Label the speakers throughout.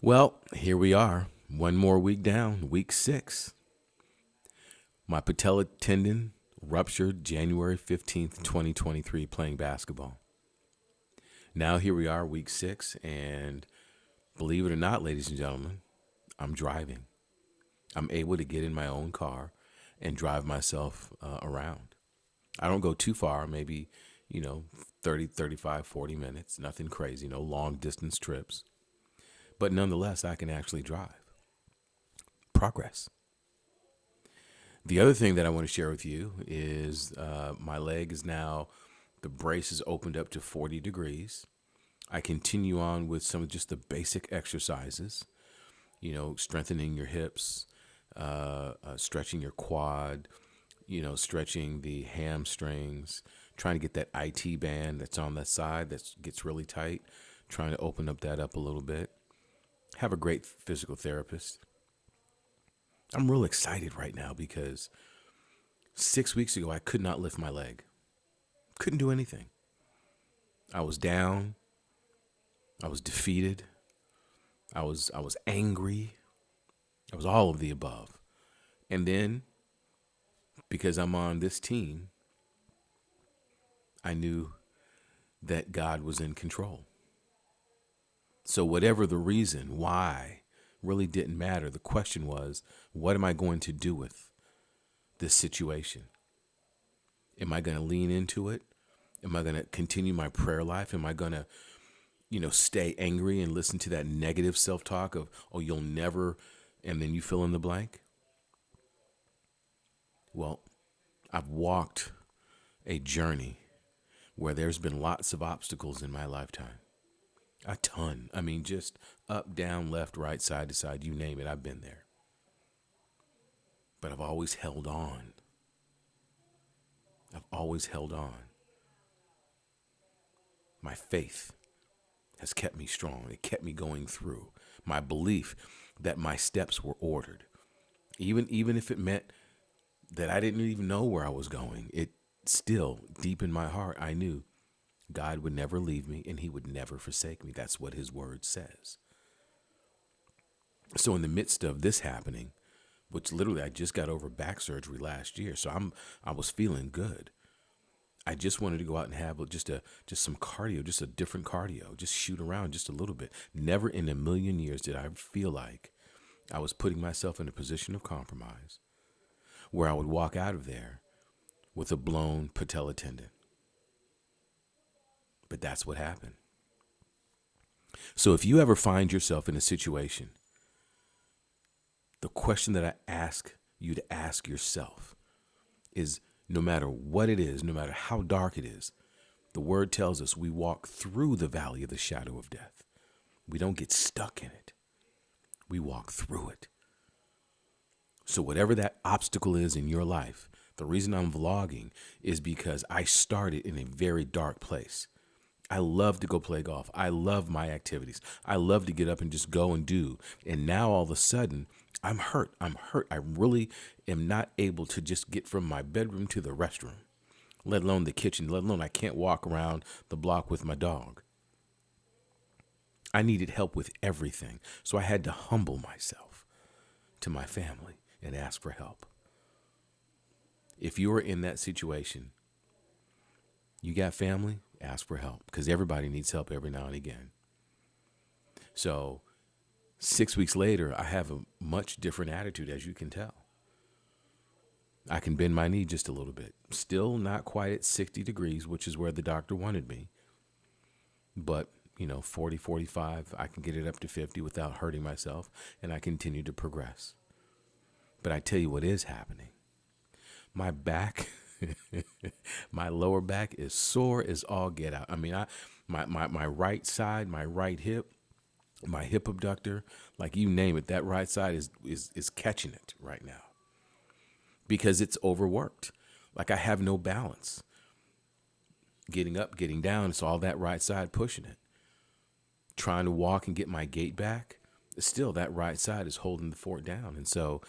Speaker 1: Well, here we are. One more week down, week 6. My patella tendon ruptured January 15th, 2023, playing basketball. Now here we are, week 6, and believe it or not, ladies and gentlemen, I'm driving. I'm able to get in my own car and drive myself around. I don't go too far, maybe, 30, 35, 40 minutes, nothing crazy, no long distance trips. But nonetheless, I can actually drive. Progress. The other thing that I want to share with you is my leg is now, the brace is opened up to 40 degrees. I continue on with some of just the basic exercises, strengthening your hips, stretching your quad, stretching the hamstrings, trying to get that IT band that's on that side that gets really tight, trying to open that up a little bit. Have a great physical therapist. I'm real excited right now because 6 weeks ago, I could not lift my leg. Couldn't do anything. I was down. I was defeated. I was angry. I was all of the above. And then, because I'm on this team, I knew that God was in control. So whatever the reason why really didn't matter. The question was, what am I going to do with this situation? Am I going to lean into it? Am I going to continue my prayer life? Am I going to, stay angry and listen to that negative self-talk of, oh, you'll never, and then you fill in the blank? Well, I've walked a journey where there's been lots of obstacles in my lifetime. A ton. I mean, just up, down, left, right, side to side, you name it, I've been there. But I've always held on. I've always held on. My faith has kept me strong. It kept me going through. My belief that my steps were ordered. Even if it meant that I didn't even know where I was going, it still, deep in my heart, I knew God would never leave me and he would never forsake me. That's what his word says. So in the midst of this happening, which literally I just got over back surgery last year, so I was feeling good. I just wanted to go out and have just some cardio, just a different cardio, just shoot around just a little bit. Never in a million years did I feel like I was putting myself in a position of compromise where I would walk out of there with a blown patella tendon. But that's what happened. So if you ever find yourself in a situation, the question that I ask you to ask yourself is, no matter what it is, no matter how dark it is, the word tells us we walk through the valley of the shadow of death. We don't get stuck in it. We walk through it. So whatever that obstacle is in your life, the reason I'm vlogging is because I started in a very dark place. I love to go play golf. I love my activities. I love to get up and just go and do. And now all of a sudden, I'm hurt. I really am not able to just get from my bedroom to the restroom, let alone the kitchen, let alone I can't walk around the block with my dog. I needed help with everything. So I had to humble myself to my family and ask for help. If you are in that situation, you got family, ask for help, because everybody needs help every now and again. So 6 weeks later, I have a much different attitude, as you can tell. I can bend my knee just a little bit. Still not quite at 60 degrees, which is where the doctor wanted me. But, 40, 45, I can get it up to 50 without hurting myself, and I continue to progress. But I tell you what is happening. My back, my lower back is sore as all get out. I mean, my right side, my right hip, my hip abductor, like you name it, that right side is catching it right now because it's overworked. Like I have no balance. Getting up, getting down, it's all that right side pushing it. Trying to walk and get my gait back, still that right side is holding the fort down. And so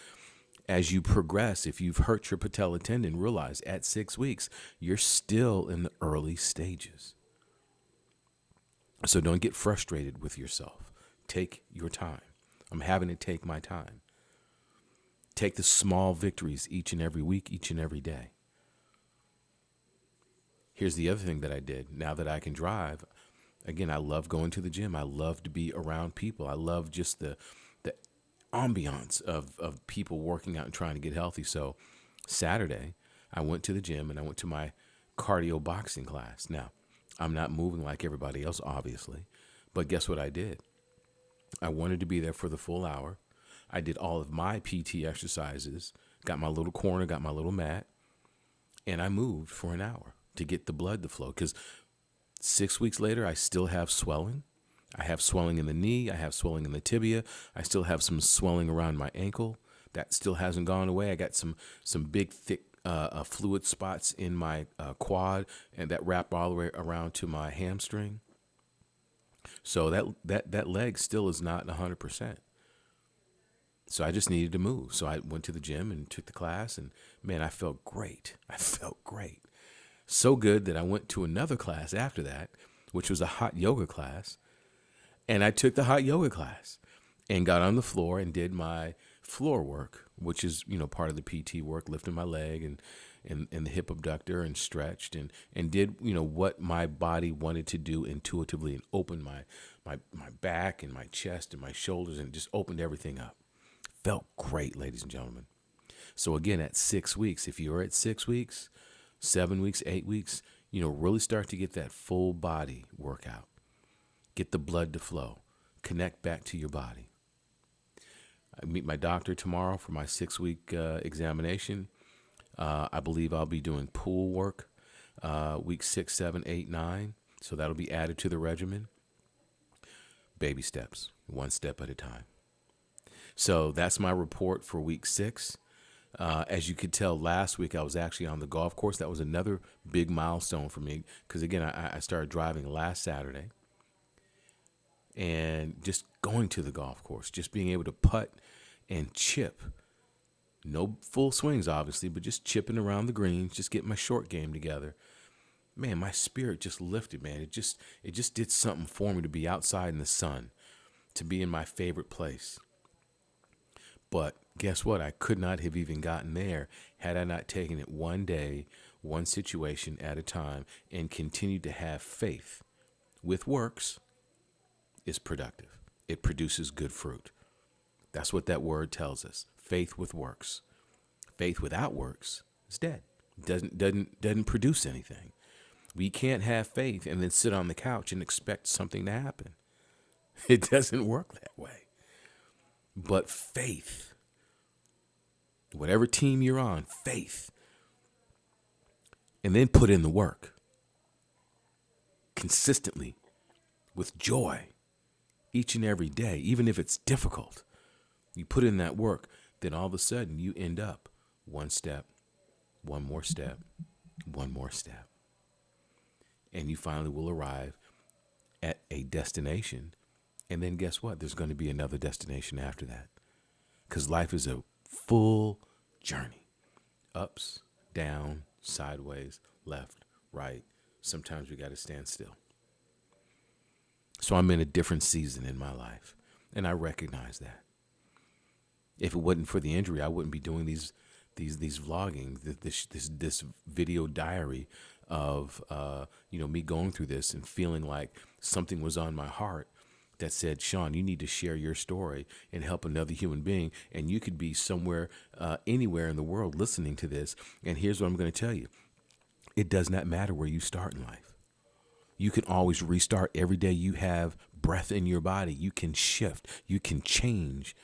Speaker 1: as you progress, if you've hurt your patella tendon, realize at 6 weeks, you're still in the early stages. So don't get frustrated with yourself. Take your time. I'm having to take my time. Take the small victories each and every week, each and every day. Here's the other thing that I did. Now that I can drive, again, I love going to the gym. I love to be around people. I love just the ambiance of people working out and trying to get healthy. So Saturday, I went to the gym and I went to my cardio boxing class. Now, I'm not moving like everybody else, obviously, but guess what I did? I wanted to be there for the full hour. I did all of my PT exercises, got my little corner, got my little mat, and I moved for an hour to get the blood to flow. Because 6 weeks later, I still have swelling. I have swelling in the knee. I have swelling in the tibia. I still have some swelling around my ankle. That still hasn't gone away. I got some big, thick fluid spots in my quad, and that wrap all the way around to my hamstring. So that leg still is not 100%. So I just needed to move. So I went to the gym and took the class, and man, I felt great. I felt great. So good that I went to another class after that, which was a hot yoga class. And I took the hot yoga class and got on the floor and did my floor work, which is, part of the PT work, lifting my leg and the hip abductor and stretched and did, what my body wanted to do intuitively and opened my back and my chest and my shoulders and just opened everything up. Felt great, ladies and gentlemen. So again, at 6 weeks, if you're at 6 weeks, 7 weeks, 8 weeks, really start to get that full body workout. Get the blood to flow. Connect back to your body. I meet my doctor tomorrow for my 6-week examination. I believe I'll be doing pool work week 6, 7, 8, 9. So that'll be added to the regimen. Baby steps, one step at a time. So that's my report for week 6. As you could tell, last week I was actually on the golf course. That was another big milestone for me because, again, I started driving last Saturday. And just going to the golf course, just being able to putt and chip. No full swings, obviously, but just chipping around the greens, just getting my short game together. Man, my spirit just lifted, man. It just did something for me to be outside in the sun, to be in my favorite place. But guess what? I could not have even gotten there had I not taken it one day, one situation at a time, and continued to have faith. With works is productive. It produces good fruit. That's what that word tells us. Faith with works. Faith without works is dead. Doesn't produce anything. We can't have faith and then sit on the couch and expect something to happen. It doesn't work that way. But faith, whatever team you're on, faith, and then put in the work consistently with joy each and every day, even if it's difficult. You put in that work, then all of a sudden you end up one step, one more step, one more step. And you finally will arrive at a destination. And then guess what? There's going to be another destination after that. Because life is a full journey. Ups, down, sideways, left, right. Sometimes we got to stand still. So I'm in a different season in my life. And I recognize that. If it wasn't for the injury, I wouldn't be doing these vlogging, this video diary of me going through this and feeling like something was on my heart that said, Shaun, you need to share your story and help another human being. And you could be somewhere, anywhere in the world listening to this. And here's what I'm going to tell you. It does not matter where you start in life. You can always restart every day you have breath in your body. You can shift. You can change.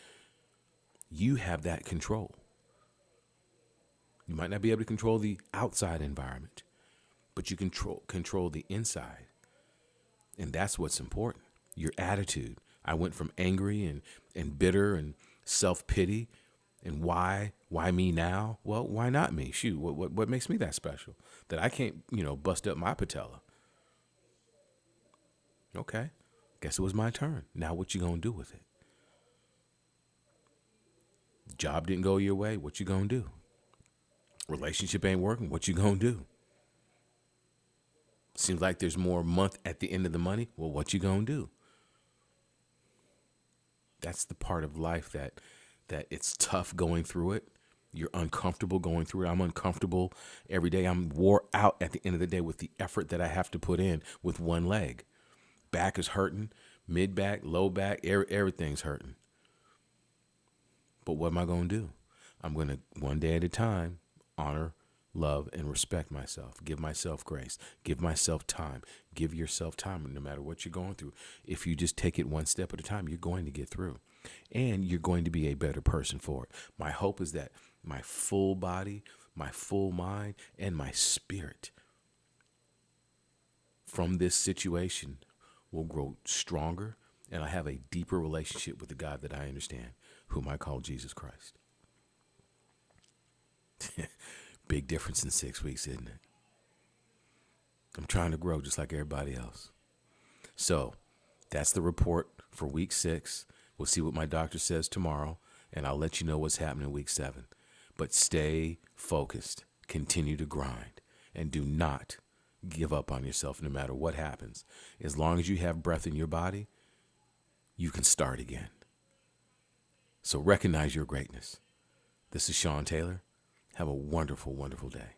Speaker 1: You have that control. You might not be able to control the outside environment, but you control the inside. And that's what's important. Your attitude. I went from angry and bitter and self-pity and why me now? Well, why not me? Shoot, what makes me that special? That I can't, bust up my patella. Okay, guess it was my turn. Now what you gonna do with it? Job didn't go your way, what you gonna do? Relationship ain't working, what you gonna do? Seems like there's more month at the end of the money, well, what you gonna do? That's the part of life that it's tough going through it. You're uncomfortable going through it. I'm uncomfortable every day. I'm wore out at the end of the day with the effort that I have to put in with one leg. Back is hurting, mid back, low back, everything's hurting. But what am I going to do? I'm going to, one day at a time, honor, love, and respect myself. Give myself grace. Give myself time. Give yourself time no matter what you're going through. If you just take it one step at a time, you're going to get through. And you're going to be a better person for it. My hope is that my full body, my full mind, and my spirit from this situation will grow stronger, and I have a deeper relationship with the God that I understand, whom I call Jesus Christ. Big difference in 6 weeks, isn't it? I'm trying to grow just like everybody else. So that's the report for week 6. We'll see what my doctor says tomorrow, and I'll let you know what's happening in week 7. But stay focused, continue to grind, and do not give up on yourself no matter what happens. As long as you have breath in your body, you can start again. So recognize your greatness. This is Shaun Taylor. Have a wonderful, wonderful day.